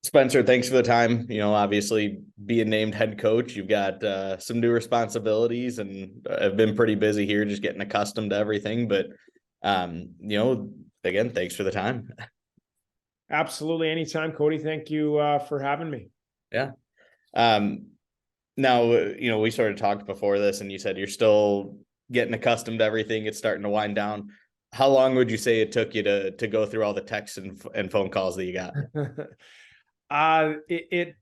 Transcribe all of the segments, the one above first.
Spencer, thanks for the time. Obviously being named head coach, you've got some new responsibilities and have been pretty busy here, just getting accustomed to everything. But, again, thanks for the time. Absolutely. Anytime, Cody. Thank you for having me. Yeah. Now, we sort of talked before this and you said you're still getting accustomed to everything. It's starting to wind down. How long would you say it took you to go through all the texts and phone calls that you got? It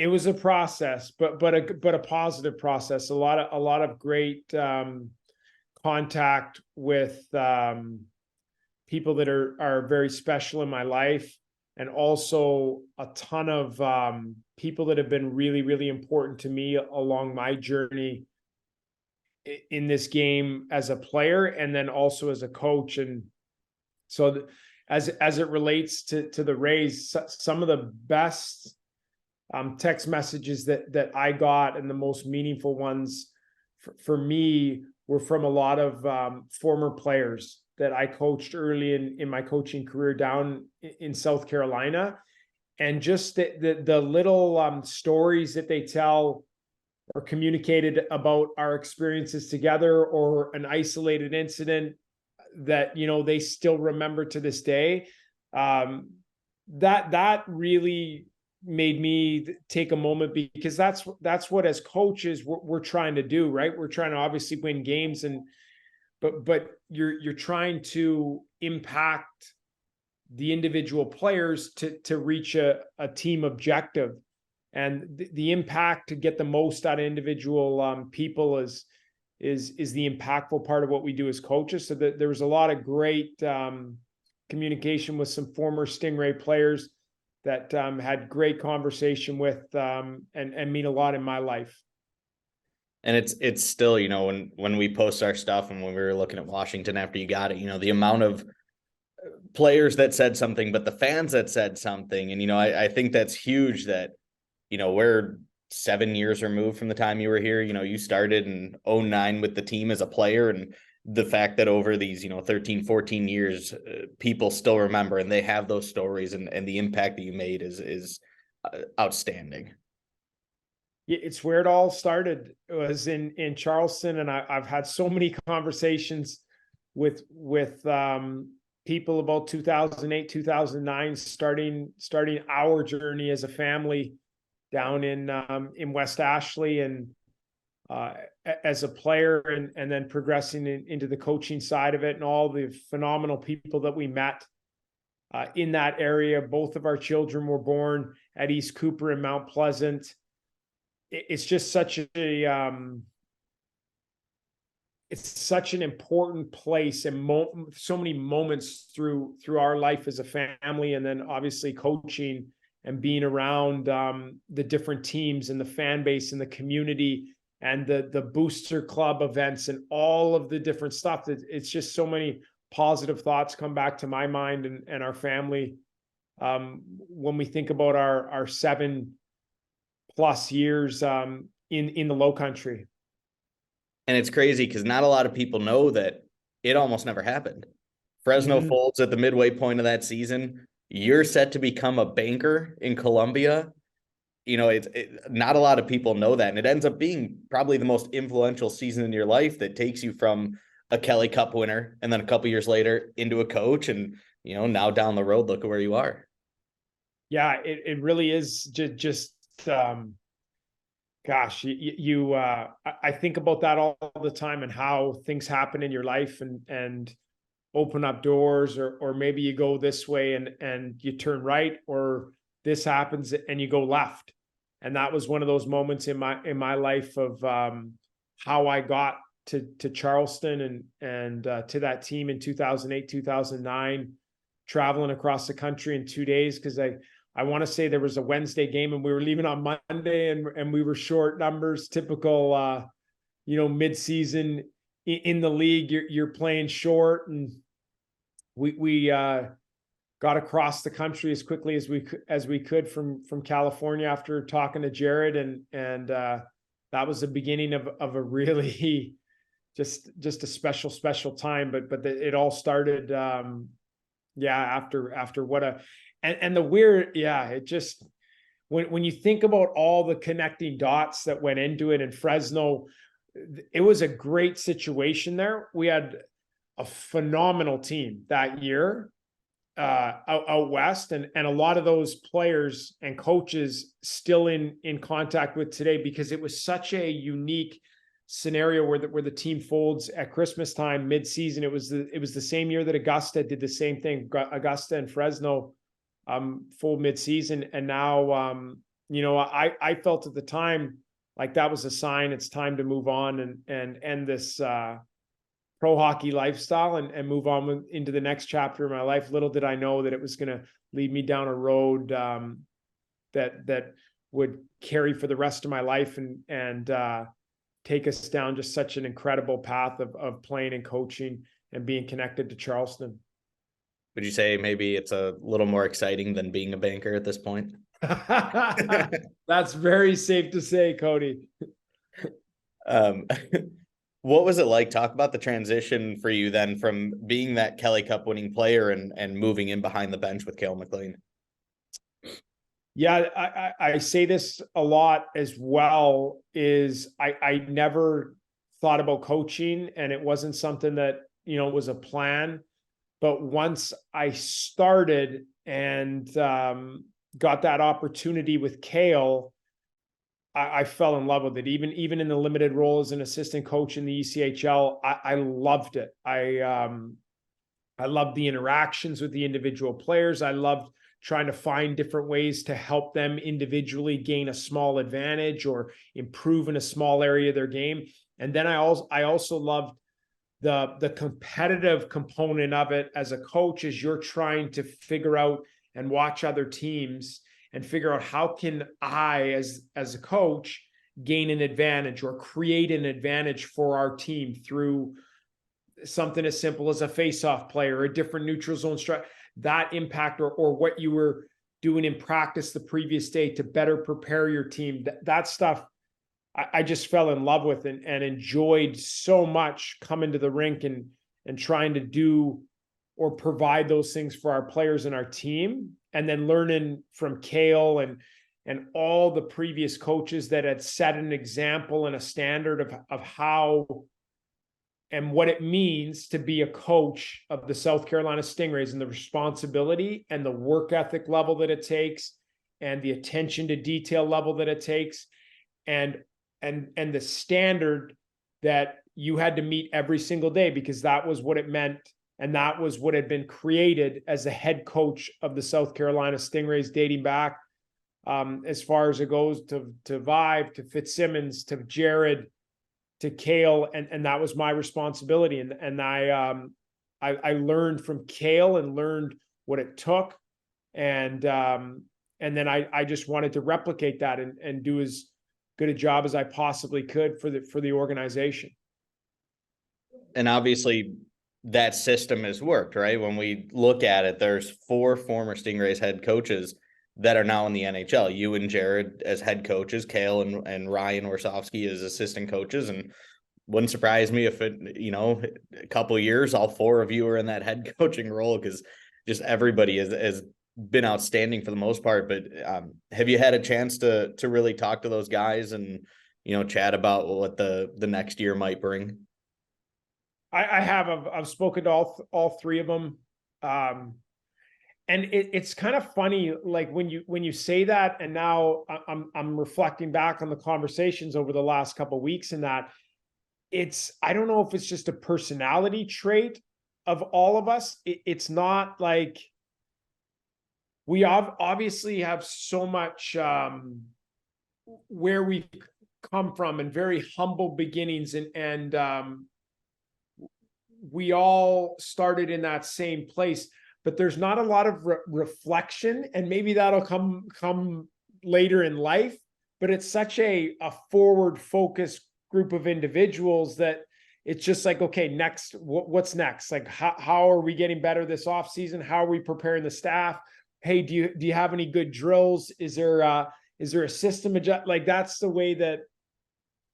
was a process, but a positive process. A lot of great contact with people that are very special in my life, and also a ton of people that have been really, really important to me along my journey in this game as a player, and then also as a coach. And so as it relates to the Rays, some of the best text messages that I got, and the most meaningful ones for me, were from a lot of former players that I coached early in my coaching career down in South Carolina. And just the little stories that they tell or communicated about our experiences together, or an isolated incident that, they still remember to this day. That really made me take a moment, because that's what, as coaches, we're trying to do, right? We're trying to obviously win games, but you're trying to impact the individual players to reach a team objective. And the impact to get the most out of individual people is the impactful part of what we do as coaches. So that there was a lot of great communication with some former Stingray players that had great conversation with and mean a lot in my life. And it's still, when we post our stuff, and when we were looking at Washington after you got it, the amount of players that said something, but the fans that said something. And, I think that's huge that, we're 7 years removed from the time you were here. You started in 2009 with the team as a player, and the fact that over these, 13, 14 years, people still remember, and they have those stories, and the impact that you made is outstanding. It's where it all started. It was in Charleston, and I've had so many conversations with people about 2008, 2009, starting our journey as a family down in West Ashley, and as a player, and then progressing into the coaching side of it, and all the phenomenal people that we met in that area. Both of our children were born at East Cooper and Mount Pleasant. It's just such it's such an important place, and so many moments through our life as a family, and then obviously coaching and being around the different teams and the fan base and the community and the booster club events and all of the different stuff. It's just so many positive thoughts come back to my mind and our family when we think about our 7+ years in the Low Country. And it's crazy because not a lot of people know that it almost never happened. Fresno folds at the midway point of that season. You're set to become a banker in Columbia. Not a lot of people know that. And it ends up being probably the most influential season in your life, that takes you from a Kelly Cup winner, and then a couple years later into a coach. And, now down the road, look at where you are. Yeah, it really is just gosh, I think about that all the time, and how things happen in your life and open up doors, or maybe you go this way and you turn right, or this happens and you go left. And that was one of those moments in my life of how I got to Charleston and to that team in 2008, 2009, traveling across the country in 2 days. Cause I want to say there was a Wednesday game, and we were leaving on Monday, and we were short numbers, typical, mid-season in the league, you're playing short. And we got across the country as quickly as we could from California after talking to Jared. And that was the beginning of a really just a special time. But it all started, after what And the weird, yeah, it just, when you think about all the connecting dots that went into it in Fresno, it was a great situation there. We had a phenomenal team that year out west, and a lot of those players and coaches still in contact with today, because it was such a unique scenario where the team folds at Christmas time mid-season. It was the same year that Augusta did the same thing. Augusta and Fresno full mid-season, and now I felt at the time like that was a sign it's time to move on and end this pro hockey lifestyle and move on into the next chapter of my life. Little did I know that it was going to lead me down a road that would carry for the rest of my life and take us down just such an incredible path of playing and coaching and being connected to Charleston. Would you say maybe it's a little more exciting than being a banker at this point? That's very safe to say, Cody. What was it like? Talk about the transition for you then from being that Kelly Cup winning player and moving in behind the bench with Cale McLean. Yeah, I say this a lot as well, is I never thought about coaching, and it wasn't something that, was a plan. But once I started and got that opportunity with Cale, I fell in love with it. Even in the limited role as an assistant coach in the ECHL, I loved it. I loved the interactions with the individual players. I loved trying to find different ways to help them individually gain a small advantage or improve in a small area of their game. And then I also loved the competitive component of it as a coach, as you're trying to figure out and watch other teams and figure out how can I, as a coach, gain an advantage or create an advantage for our team through something as simple as a face-off play or a different neutral zone strike, that impact or what you were doing in practice the previous day to better prepare your team. That stuff I just fell in love with and enjoyed so much coming to the rink and trying to do or provide those things for our players and our team. And then learning from Cale and all the previous coaches that had set an example and a standard of how and what it means to be a coach of the South Carolina Stingrays, and the responsibility and the work ethic level that it takes and the attention to detail level that it takes and the standard that you had to meet every single day, because that was what it meant. And that was what had been created as the head coach of the South Carolina Stingrays, dating back as far as it goes to Vive, to Fitzsimmons, to Jared, to Cale, and that was my responsibility. And I learned from Cale and learned what it took, and then I just wanted to replicate that and do as good a job as I possibly could for the organization. And obviously that system has worked, right? When we look at it, there's 4 former Stingrays head coaches that are now in the NHL. You and Jared as head coaches, Cale and Ryan Warsofsky as assistant coaches. And wouldn't surprise me if a couple of years, all 4 of you are in that head coaching role, because just everybody has been outstanding for the most part. But have you had a chance to really talk to those guys and, chat about what the next year might bring? I have. I've spoken to all 3 of them. And it's kind of funny, like when you say that, and now I'm reflecting back on the conversations over the last couple of weeks, and that I don't know if it's just a personality trait of all of us. It's not like we obviously have so much where we've come from and very humble beginnings, and we all started in that same place. But there's not a lot of reflection, and maybe that'll come later in life. But it's such a forward focused group of individuals that it's just like, okay, next, what's next? Like, how are we getting better this off season? How are we preparing the staff? Hey, do you have any good drills? Is there a system adjust? Like, that's the way that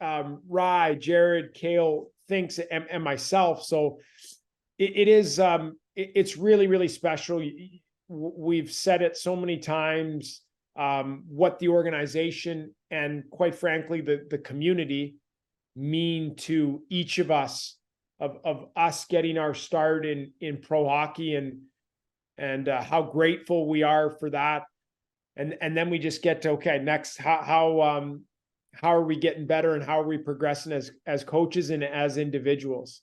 Rye, Jared, Cale thinks, and myself. So it is. It's really, really special. we've said it so many times, what the organization and quite frankly, the community mean to each of us, of us getting our start in pro hockey, and how grateful we are for that. And then we just get to, okay, next, how are we getting better, and how are we progressing as coaches and as individuals?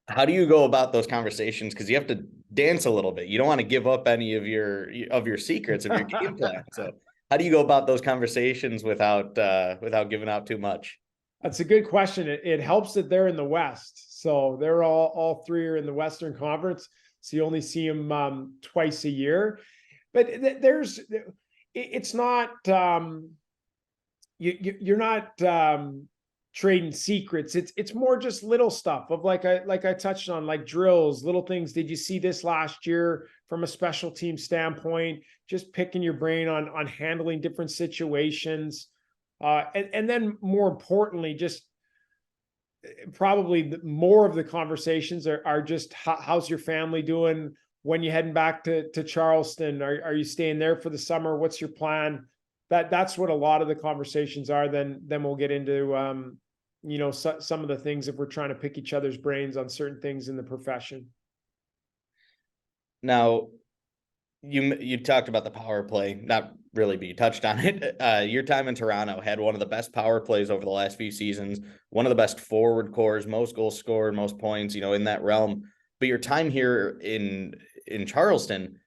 How do you go about those conversations? Because you have to dance a little bit. You don't want to give up any of your secrets of your game plan. So how do you go about those conversations without giving out too much? That's a good question. It helps that they're in the West. So they're all three are in the Western Conference. So you only see them twice a year. But it's not, you're not trading secrets. It's more just little stuff of like I touched on, like drills, little things. Did you see this last year from a special team standpoint? Just picking your brain on handling different situations. And then more importantly, just probably more of the conversations are just how's your family doing? When you heading back to Charleston? Are you staying there for the summer? What's your plan? That's what a lot of the conversations are. Then we'll get into some of the things if we're trying to pick each other's brains on certain things in the profession. Now, you talked about the power play, not really, but you touched on it. Your time in Toronto had one of the best power plays over the last few seasons, one of the best forward cores, most goals scored, most points, in that realm. But your time here in Charleston,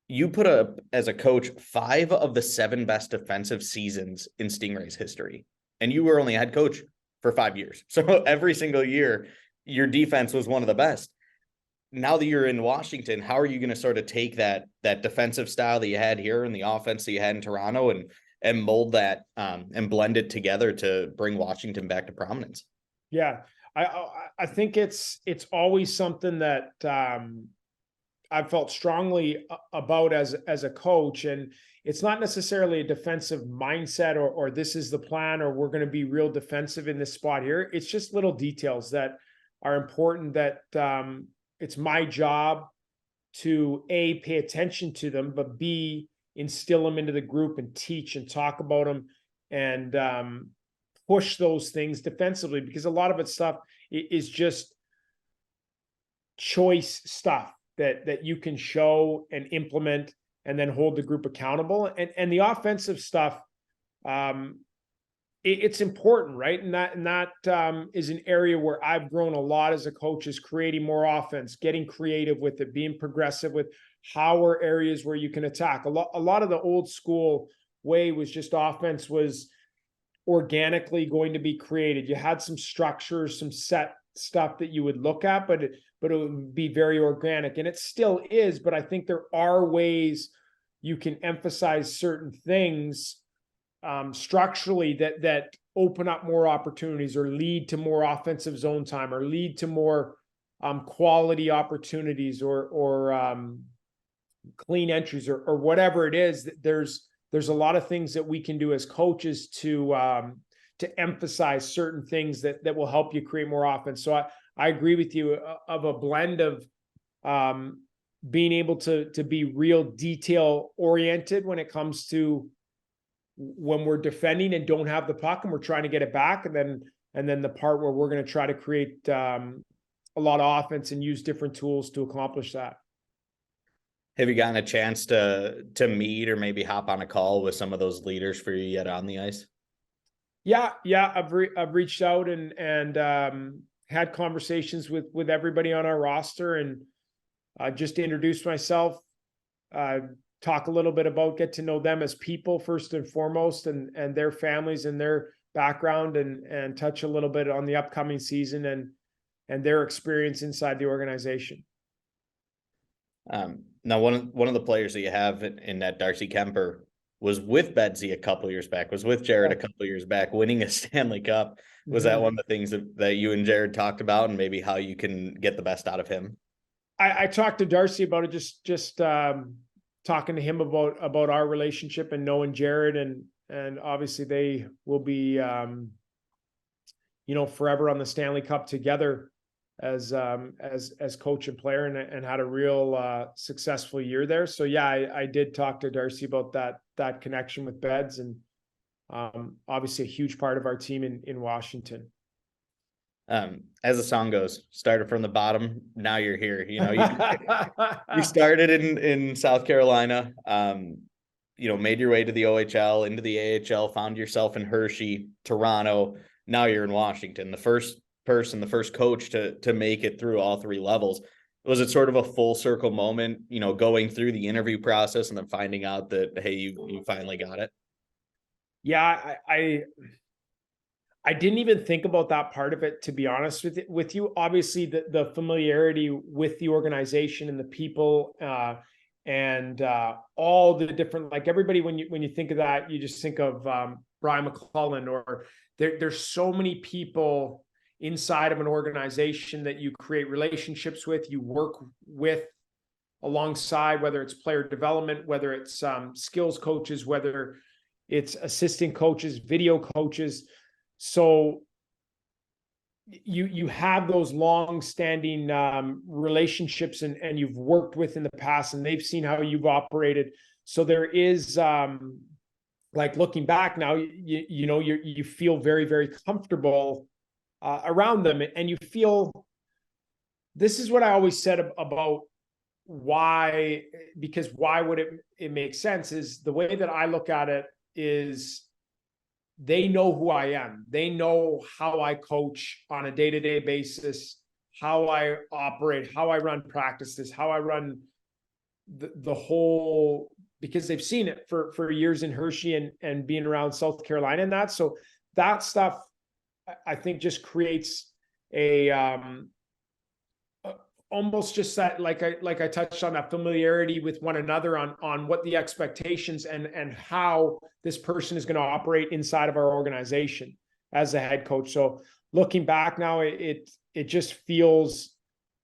you put up as a coach 5 of the 7 best defensive seasons in Stingrays history, and you were only a head coach for 5 years. So every single year, your defense was one of the best. Now that you're in Washington, how are you going to sort of take that defensive style that you had here and the offense that you had in Toronto and mold that and blend it together to bring Washington back to prominence? Yeah, I think it's always something that I've felt strongly about as a coach, and it's not necessarily a defensive mindset or this is the plan or we're going to be real defensive in this spot here. It's just little details that are important that it's my job to A, pay attention to them, but B, instill them into the group and teach and talk about them and push those things defensively, because a lot of it stuff is just choice stuff that you can show and implement and then hold the group accountable. And the offensive stuff, it's important, right? And that is an area where I've grown a lot as a coach, is creating more offense, getting creative with it, being progressive with how are areas where you can attack. A lot of the old school way was just offense was organically going to be created. You had some structures, some set stuff that you would look at, but it would be very organic, and it still is. But I think there are ways you can emphasize certain things structurally that open up more opportunities or lead to more offensive zone time or lead to more quality opportunities or clean entries or whatever it is. There's a lot of things that we can do as coaches to emphasize certain things that will help you create more offense. So I agree with you of a blend of being able to be real detail oriented when it comes to when we're defending and don't have the puck and we're trying to get it back, and then the part where we're going to try to create a lot of offense and use different tools to accomplish that. Have you gotten a chance to meet or maybe hop on a call with some of those leaders for you yet on the ice? Yeah. I've reached out and had conversations with everybody on our roster, and just introduced myself, talk a little bit about, get to know them as people first and foremost, and their families and their background, and touch a little bit on the upcoming season and their experience inside the organization. Now, one of the players that you have in that, Darcy Kemper, was with Bedsy a couple years back, was with Jared a couple years back, winning a Stanley Cup. Was that one of the things that you and Jared talked about, and maybe how you can get the best out of him? I talked to Darcy about it, just talking to him about our relationship and knowing Jared, and obviously they will be forever on the Stanley Cup together. as coach and player, and had a real successful year there. So yeah, I did talk to Darcy about that connection with Beds, and obviously a huge part of our team in Washington. As the song goes, started from the bottom, now you're here. You started in South Carolina, made your way to the OHL, into the AHL, found yourself in Hershey, Toronto. Now you're in Washington, the first coach to make it through all three levels. Was it sort of a full circle moment, going through the interview process and then finding out that, hey, you finally got it? Yeah, I didn't even think about that part of it, to be honest with you. Obviously, the familiarity with the organization and the people, and all the different, like everybody, when you think of that, you just think of Brian McClellan, or there's so many people inside of an organization that you create relationships with, you work with alongside, whether it's player development, whether it's skills coaches, whether it's assistant coaches, video coaches. So you have those long-standing relationships, and you've worked with in the past, and they've seen how you've operated. So there is like, looking back now, you feel very, very comfortable around them, and you feel, this is what I always said about why, because why would it make sense, is the way that I look at it is, they know who I am. They know how I coach on a day-to-day basis, how I operate, how I run practices, how I run the whole, because they've seen it for years in Hershey and being around South Carolina and that. So that stuff, I think, just creates a almost just that, like I touched on, that familiarity with one another on what the expectations and how this person is going to operate inside of our organization as a head coach. So looking back now, it just feels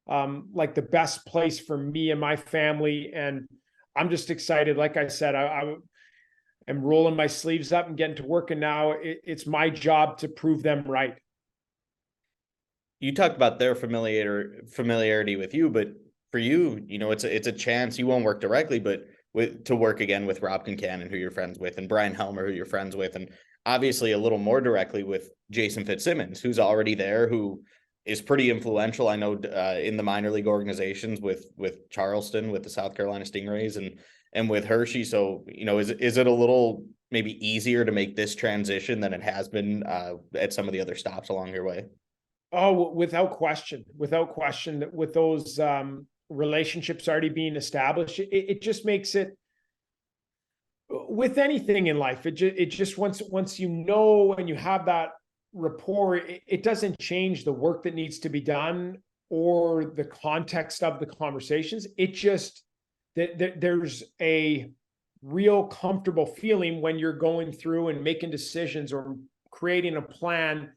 like the best place for me and my family. And I'm just excited. Like I said, I am rolling my sleeves up and getting to work. And now it's my job to prove them right. You talked about their familiarity with you, but for you, it's a chance. You won't work directly, but to work again with Rob Concannon, who you're friends with, and Brian Helmer, who you're friends with, and obviously a little more directly with Jason Fitzsimmons, who's already there, who is pretty influential. I know in the minor league organizations with Charleston, with the South Carolina Stingrays, and with Hershey. So is it a little maybe easier to make this transition than it has been at some of the other stops along your way? Oh, without question, with those relationships already being established, it just makes it, with anything in life, it just once and you have that rapport, it doesn't change the work that needs to be done or the context of the conversations. It just, there's a real comfortable feeling when you're going through and making decisions or creating a plan,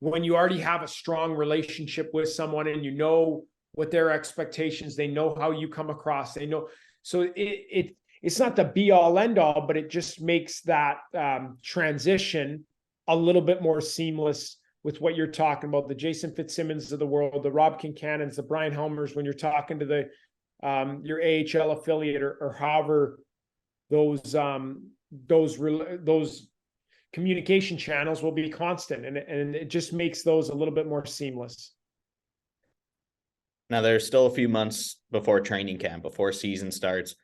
when you already have a strong relationship with someone and you know what their expectations, they know how you come across, they know. So it's not the be all end all, but it just makes that transition a little bit more seamless with what you're talking about. The Jason Fitzsimmons of the world, the Rob Kincannons, the Brian Helmers, when you're talking to the your AHL affiliate, or however those communication channels will be constant, and it just makes those a little bit more seamless. Now, there's still a few months before training camp, before season starts.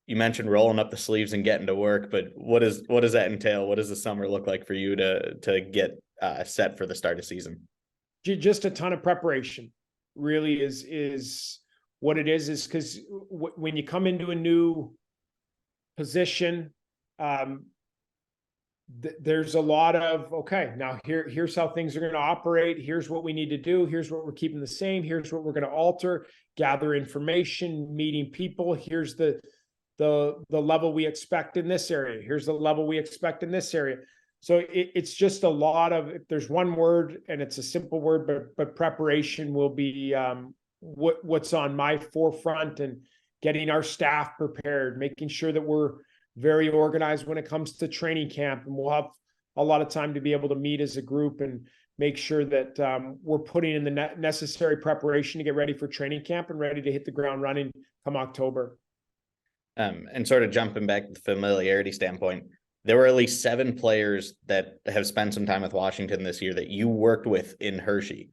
You mentioned rolling up the sleeves and getting to work, but what does that entail? What does the summer look like for you to get set for the start of season? Just a ton of preparation, really is what it is because when you come into a new position, there's a lot of, okay, now here's how things are going to operate. Here's what we need to do. Here's what we're keeping the same. Here's what we're going to alter, gather information, meeting people. Here's the level we expect in this area. Here's the level we expect in this area. So it's just a lot of, if there's one word, and it's a simple word, but preparation will be what's on my forefront, and getting our staff prepared, making sure that we're very organized when it comes to training camp, and we'll have a lot of time to be able to meet as a group and make sure that we're putting in the necessary preparation to get ready for training camp and ready to hit the ground running come October. And sort of jumping back to the familiarity standpoint, there were at least 7 players that have spent some time with Washington this year that you worked with in Hershey.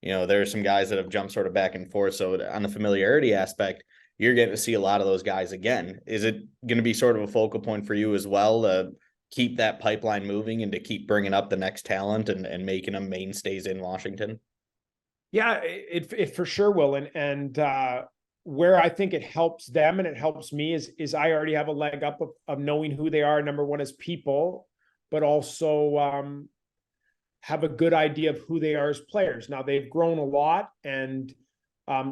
You know, there are some guys that have jumped sort of back and forth. So on the familiarity aspect, you're getting to see a lot of those guys again. Is it going to be sort of a focal point for you as well to keep that pipeline moving and to keep bringing up the next talent and making them mainstays in Washington? Yeah, it for sure will. And where I think it helps them and it helps me is I already have a leg up of knowing who they are, number one, as people, but also have a good idea of who they are as players. Now they've grown a lot, and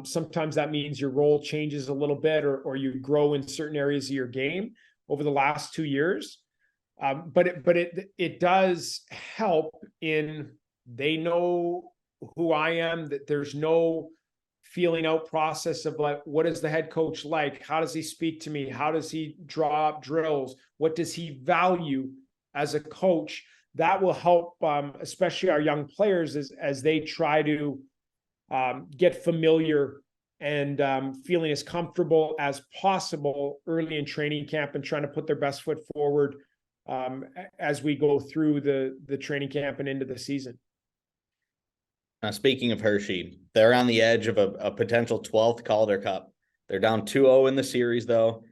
sometimes that means your role changes a little bit, or you grow in certain areas of your game over the last 2 years. But it does help in they know who I am, that there's no feeling out process of like, what is the head coach like? How does he speak to me? How does he draw up drills? What does he value as a coach? That will help, especially our young players as they try to get familiar and feeling as comfortable as possible early in training camp and trying to put their best foot forward as we go through the training camp and into the season. Speaking of Hershey, they're on the edge of a potential 12th Calder Cup. They're down 2-0 in the series, though.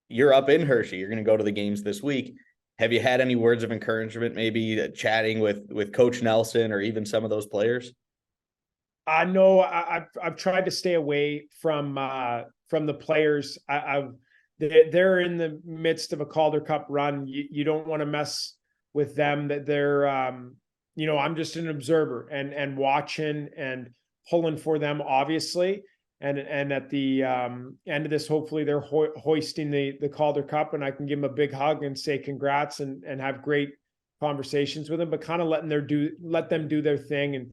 You're up in Hershey. You're going to go to the games this week. Have you had any words of encouragement, maybe chatting with Coach Nelson or even some of those players? I know I've tried to stay away from the players. They're in the midst of a Calder Cup run. You don't want to mess with them. That they're I'm just an observer and watching and pulling for them, obviously. And at the end of this, hopefully they're hoisting the Calder Cup, and I can give them a big hug and say congrats and have great conversations with them, but kind of let them do their thing.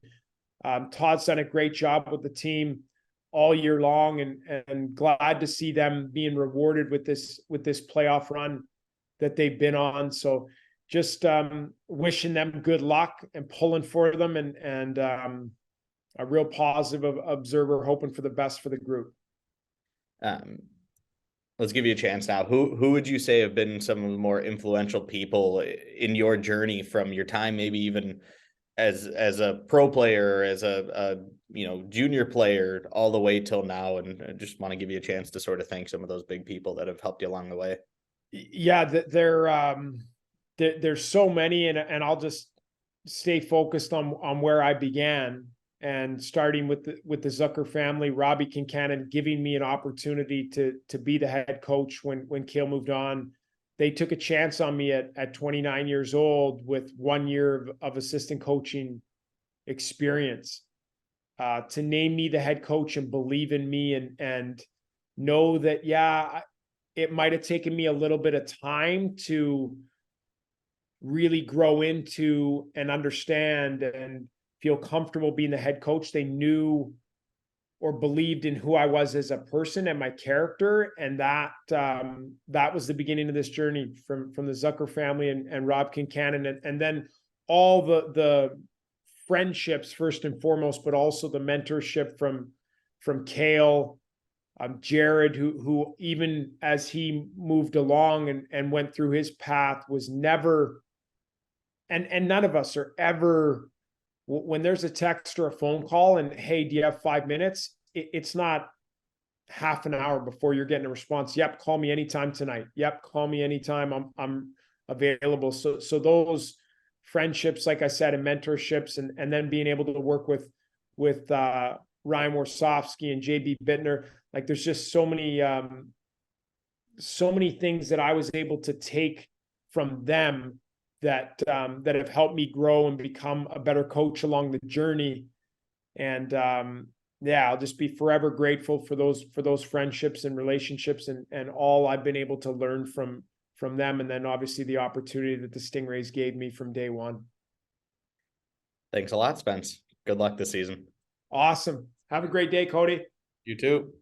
And Todd's done a great job with the team all year long, and glad to see them being rewarded with this playoff run that they've been on. So just wishing them good luck and pulling for them, and a real positive observer, hoping for the best for the group. Let's give you a chance now. Who would you say have been some of the more influential people in your journey from your time, maybe even as a pro player, as a junior player, all the way till now? And I just want to give you a chance to sort of thank some of those big people that have helped you along the way. Yeah, there's so many, and I'll just stay focused on where I began, and starting with the Zucker family. Robbie Kincannon giving me an opportunity to be the head coach when Cale moved on. They took a chance on me at 29 years old with 1 year of assistant coaching experience, to name me the head coach and believe in me, and know that, yeah, it might have taken me a little bit of time to really grow into and understand and feel comfortable being the head coach. They knew or believed in who I was as a person and my character. And that was the beginning of this journey from the Zucker family and Rob Kincannon, and then all the friendships first and foremost, but also the mentorship from Cale, Jared, who even as he moved along and went through his path was never, and none of us are ever, when there's a text or a phone call and, hey, do you have 5 minutes? It's not half an hour before you're getting a response. Yep. Call me anytime tonight. Yep. Call me anytime. I'm available. So those friendships, like I said, and mentorships, and then being able to work with Ryan Warsofsky and JB Bittner, like there's just so many things that I was able to take from them that have helped me grow and become a better coach along the journey. And I'll just be forever grateful for those friendships and relationships and all I've been able to learn from them. And then obviously the opportunity that the Stingrays gave me from day one. Thanks a lot, Spence. Good luck this season. Awesome. Have a great day, Cody. You too.